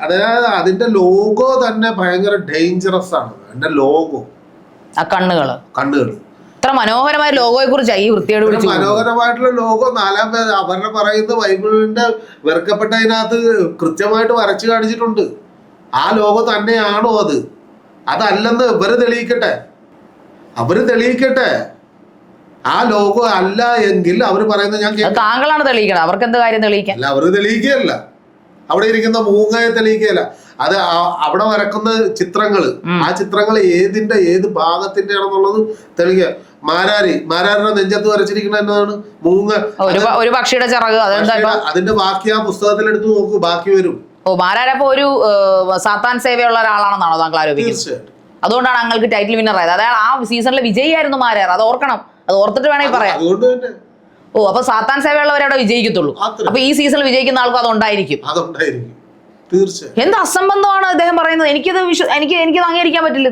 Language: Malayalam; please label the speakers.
Speaker 1: അതായത് അതിന്റെ ലോഗോ തന്നെ ഭയങ്കര ഡേഞ്ചറസ് ആണ്. അതിന്റെ ലോഗോ,
Speaker 2: ആ കണ്ണുകള് ഇത്ര മനോഹരമായ ലോഗോയെ കുറിച്ച് ഈ വൃത്തിയോട്
Speaker 1: മനോഹരമായിട്ടുള്ള ലോഗോ നാലാം പേര് അവരുടെ പറയുന്ന ബൈബിളിന്റെ വെറുക്കപ്പെട്ടതിനകത്ത് കൃത്യമായിട്ട് വരച്ചു കാണിച്ചിട്ടുണ്ട്. ആ ലോഗോ തന്നെയാണോ അത്? അതല്ലെന്ന് അവര് തെളിയിക്കട്ടെ. ആ ലോഗോ അല്ല എങ്കിൽ അവര് പറയുന്നത്
Speaker 2: താങ്കളാണ് തെളിയിക്കണം. അവർക്ക് എന്ത് കാര്യം തെളിയിക്കാൻ?
Speaker 1: അല്ല, അവര് തെളിയിക്കുകയല്ല, അവിടെ ഇരിക്കുന്ന മൂങ്ങയെ തെളിയിക്കുകയല്ല. അത് അവിടെ വരക്കുന്ന ചിത്രങ്ങള്, ആ ചിത്രങ്ങൾ ഏത് ഭാഗത്തിന്റെ ആണെന്നുള്ളത് തെളിയിക്കുക. മാരാരുടെ നെഞ്ചത്ത് വരച്ചിരിക്കുന്ന എന്താണ്? മൂങ്ങ,
Speaker 2: ഒരു പക്ഷിയുടെ ചിറക്.
Speaker 1: അതിന്റെ ബാക്കി ആ പുസ്തകത്തിൽ എടുത്ത് നോക്കൂ, ബാക്കി വരും.
Speaker 2: മാരാരപ്പോ ഒരു സാത്താൻ സേവയുള്ള ഒരാളാണെന്നാണോ താങ്കൾ ആരോപിക്കുന്നത്? അതുകൊണ്ടാണ് ഞങ്ങൾക്ക് ടൈറ്റിൽ വിന്നർ ആയത്. അതായത് ആ സീസണിലെ വിജയിയായിരുന്നു മാരാർ. അത് ഓർക്കണം. അത് ഓർത്തിട്ട് വേണമെങ്കിൽ പറയാം. അപ്പൊ സാത്താൻ സേവയുള്ളവരെ അവിടെ വിജയിക്കത്തുള്ളൂ. അപ്പൊ ഈ സീസണിൽ വിജയിക്കുന്ന ആൾക്കും അതുണ്ടായിരിക്കും.
Speaker 1: തീർച്ചയായും.
Speaker 2: എന്ത് അസംബന്ധമാണ് അദ്ദേഹം പറയുന്നത്? എനിക്കത് അംഗീകരിക്കാൻ പറ്റില്ല.